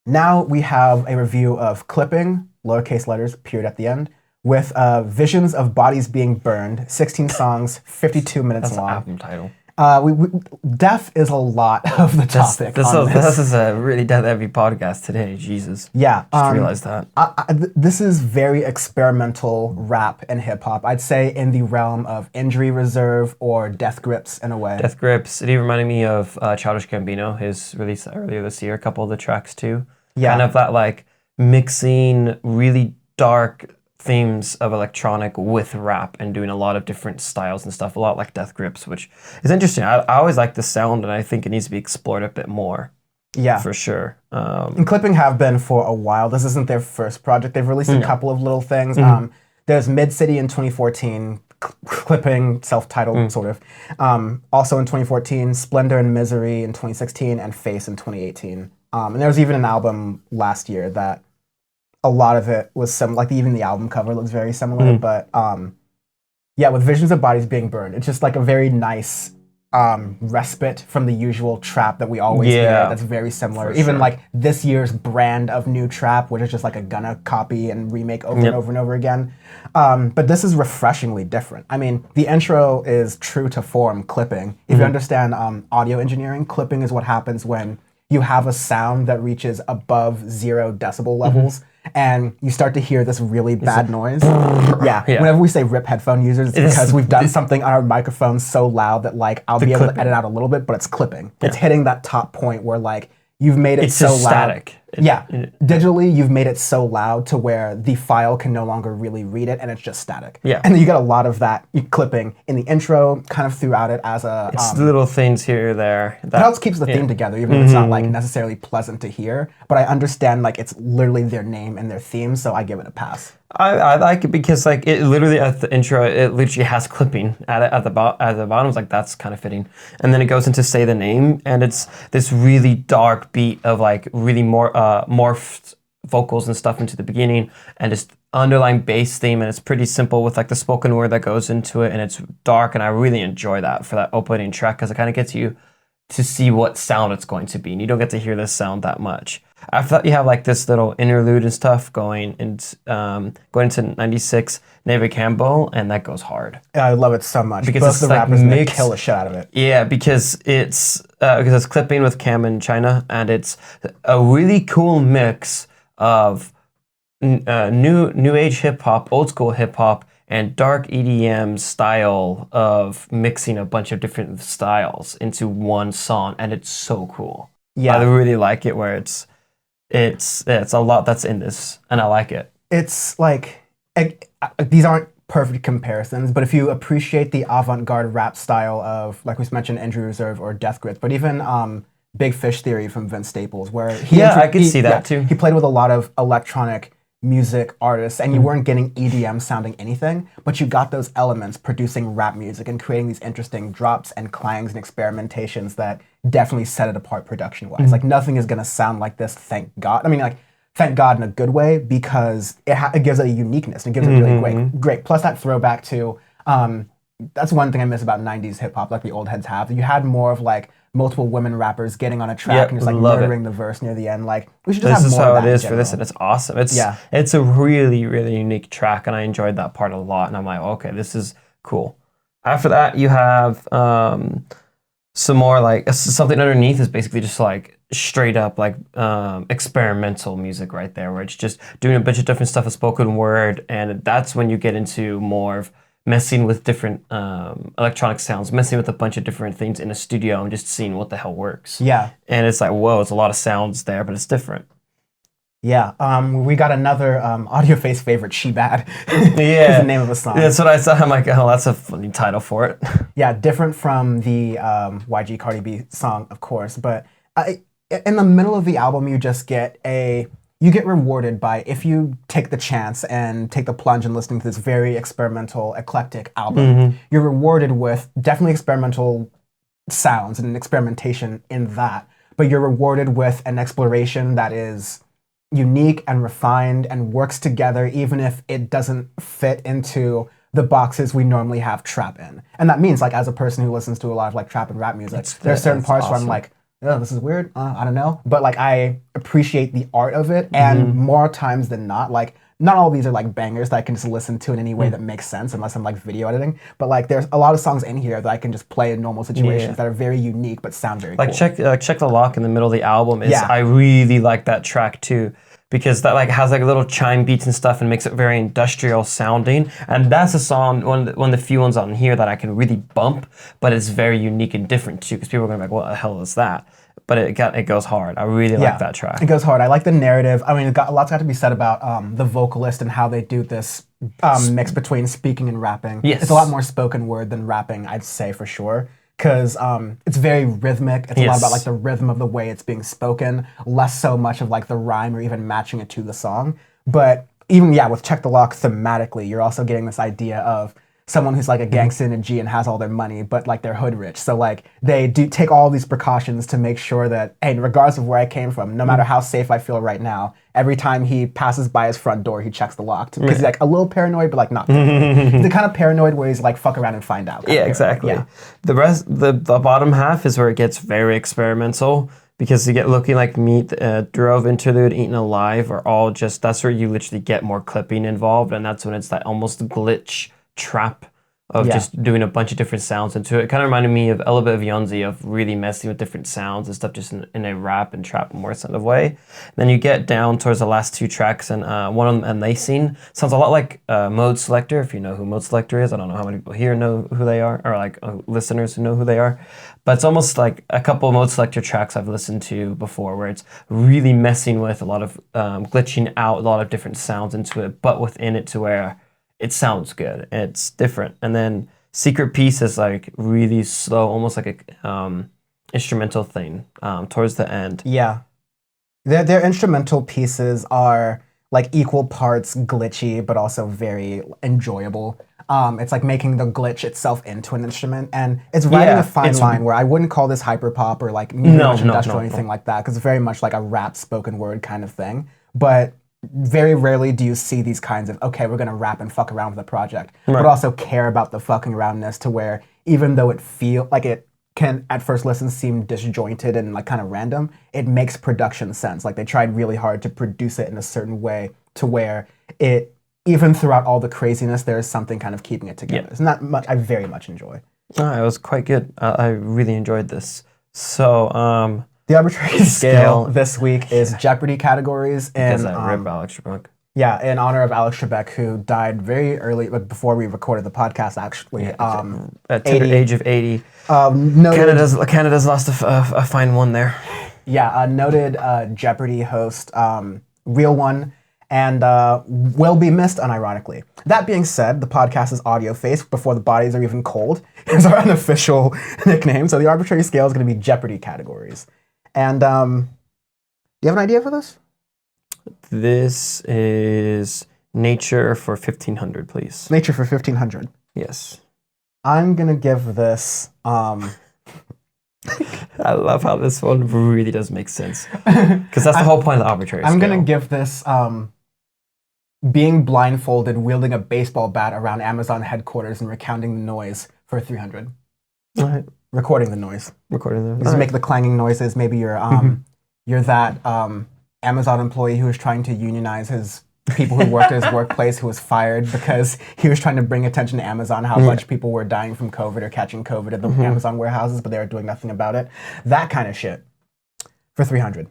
Now we have a review of Clipping, lowercase letters, period at the end, with Visions of Bodies Being Burned, 16 songs, 52 minutes That's the long. album title. Death is a lot of the topic on this. This is a really death-heavy podcast today. Jesus. Yeah. Just realized that. This is very experimental rap and hip hop. I'd say in the realm of Injury Reserve or Death Grips in a way. Death Grips. It even reminded me of Childish Gambino, his release earlier this year. A couple of the tracks too. Yeah. Kind of that like mixing really dark themes of electronic with rap and doing a lot of different styles and stuff. A lot like Death Grips, which is interesting. I always like the sound, and I think it needs to be explored a bit more. Yeah, for sure. And Clipping have been for a while. This isn't their first project. They've released a couple of little things. There's Mid City in 2014, Clipping, self-titled sort of. Also in 2014, Splendor and Misery in 2016, and Face in 2018. And there was even an album last year that a lot of it was similar. Like even the album cover looks very similar. But yeah, with Visions of Bodies Being Burned, it's just like a very nice respite from the usual trap that we always hear. That's very similar. Even like this year's brand of new trap, which is just like a Gunna copy and remake over and over and over again. But this is refreshingly different. I mean, the intro is true to form Clipping. If you understand audio engineering, clipping is what happens when you have a sound that reaches above 0 decibel levels and you start to hear this really bad noise. Whenever we say rip headphone users, it's because we've done something on our microphones so loud that like I'll be able to edit out a little bit, but it's clipping. It's hitting that top point where like you've made it so loud. Static. Digitally, you've made it so loud to where the file can no longer really read it, and it's just static. Yeah. And then you get a lot of that clipping in the intro, kind of throughout it as a... It's little things here or there. It helps keeps the theme together, even if it's not like necessarily pleasant to hear. But I understand like it's literally their name and their theme, so I give it a pass. I like it because like it literally at the intro it literally has clipping at the bottom. It's like that's kind of fitting, and then it goes into Say the Name, and it's this really dark beat of like really more morphed vocals and stuff into the beginning, and just underlying bass theme, and it's pretty simple with like the spoken word that goes into it, and it's dark, and I really enjoy that for that opening track because it kind of gets you to see what sound it's going to be, and you don't get to hear this sound that much. After that, you have like this little interlude and stuff going into 96 Neva Campbell, and that goes hard. I love it so much because both it's the like rappers they kill the shit out of it. Yeah, because it's clipping with Cam in China, and it's a really cool mix of new age hip hop, old school hip hop, and dark EDM style of mixing a bunch of different styles into one song, and it's so cool. Yeah, I really like it where it's a lot that's in this, and I like it. It's like these aren't perfect comparisons, but if you appreciate the avant-garde rap style of, like we mentioned, Injury Reserve or Death Grips, but even Big Fish Theory from Vince Staples, where I could see that too. He played with a lot of electronic music artists, and you weren't getting EDM sounding anything, but you got those elements producing rap music and creating these interesting drops and clangs and experimentations that definitely set it apart production-wise. Like nothing is gonna sound like this, thank God. I mean, like, thank God in a good way, because it gives it a uniqueness and it gives it really great. Plus that throwback to, that's one thing I miss about 90s hip hop, like the old heads have. You had more of like multiple women rappers getting on a track and just like murdering the verse near the end. Like we should just have more of that. This is how it is for this, and it's awesome. It's a really, really unique track, and I enjoyed that part a lot. And I'm like, okay, this is cool. After that, you have some more like something underneath is basically just like straight up like experimental music right there, where it's just doing a bunch of different stuff with spoken word, and that's when you get into more of messing with different electronic sounds, messing with a bunch of different things in a studio and just seeing what the hell works. Yeah. And it's like, whoa, it's a lot of sounds there, but it's different. Yeah. We got another Audioface favorite, She Bad. Yeah. Is the name of a song. That's what I saw. I'm like, oh, that's a funny title for it. Yeah, different from the YG Cardi B song, of course. But in the middle of the album, you just get you get rewarded by, if you take the chance and take the plunge in listening to this very experimental, eclectic album, you're rewarded with definitely experimental sounds and experimentation in that, but you're rewarded with an exploration that is unique and refined and works together even if it doesn't fit into the boxes we normally have trap in. And that means, like, as a person who listens to a lot of like trap and rap music, there are certain parts where I'm like, oh, this is weird. I don't know. But like I appreciate the art of it, and more times than not, like not all of these are like bangers that I can just listen to in any way that makes sense, unless I'm like video editing. But like there's a lot of songs in here that I can just play in normal situations that are very unique but sound very Like cool. check the lock in the middle of the album is Yeah. I really like that track too. Because that like has like little chime beats and stuff and makes it very industrial sounding, and that's a song one of the few ones on here that I can really bump, but it's very unique and different too. Because people are gonna be like, "What the hell is that?" But it goes hard. I really like that track. It goes hard. I like the narrative. I mean, a lot's got to be said about the vocalist and how they do this mix between speaking and rapping. Yes. It's a lot more spoken word than rapping, I'd say for sure. Because it's very rhythmic. It's a lot about like the rhythm of the way it's being spoken, less so much of like the rhyme or even matching it to the song. But even with Check the Lock thematically, you're also getting this idea of someone who's like a gangster and a G and has all their money, but like they're hood rich. So like they do take all these precautions to make sure that, hey, regardless of where I came from, no matter how safe I feel right now, every time he passes by his front door, he checks the lock. Because he's like a little paranoid, but like not paranoid. He's the kind of paranoid where he's like, fuck around and find out. Yeah, exactly. Yeah. The rest, the bottom half is where it gets very experimental because you get Looking Like Meat, Drove Interlude, Eaten Alive are all just, that's where you literally get more clipping involved, and that's when it's that almost glitch trap of just doing a bunch of different sounds into it. It kind of reminded me of a little bit of Yonzi of really messing with different sounds and stuff just in a rap and trap more sort of way. Then you get down towards the last two tracks, and one of them, Amazing, sounds a lot like Mode Selector, if you know who Mode Selector is. I don't know how many people here know who they are, or like listeners who know who they are. But it's almost like a couple of Mode Selector tracks I've listened to before where it's really messing with a lot of glitching out a lot of different sounds into it, but within it to where it sounds good. It's different. And then Secret Piece is like really slow, almost like a instrumental thing towards the end. Yeah. Their instrumental pieces are like equal parts glitchy, but also very enjoyable. It's like making the glitch itself into an instrument, and it's riding a fine line where I wouldn't call this hyperpop or like industrial or anything like that, because it's very much like a rap spoken word kind of thing. But very rarely do you see these kinds of, okay, we're gonna rap and fuck around with a project, but also care about the fucking aroundness to where even though it feel like it can at first listen seem disjointed and like kind of random, it makes production sense. Like they tried really hard to produce it in a certain way to where it, even throughout all the craziness, there is something kind of keeping it together. It's not much I very much enjoy. It was quite good. I really enjoyed this. So the arbitrary scale this week is Jeopardy categories, and rip Alex Trebek. Yeah, in honor of Alex Trebek, who died very early, like before we recorded the podcast, actually. At the age of 80. Canada's lost a fine one there. Yeah, a noted Jeopardy host, real one, and will be missed unironically. That being said, the podcast is Audioface, before the bodies are even cold, is our unofficial nickname. So the arbitrary scale is going to be Jeopardy categories. And do you have an idea for this? This is Nature for 1500, please. Nature for 1500. Yes. I'm going to give this... I love how this one really does make sense. Because that's the whole point of the arbitrary scale. I'm going to give this being blindfolded, wielding a baseball bat around Amazon headquarters and recounting the noise for 300. All right. Recording the noise. Just make the clanging noises. Maybe you're that Amazon employee who was trying to unionize his people who worked at his workplace, who was fired because he was trying to bring attention to Amazon, how much people were dying from COVID or catching COVID at the Amazon warehouses, but they were doing nothing about it. That kind of shit for 300.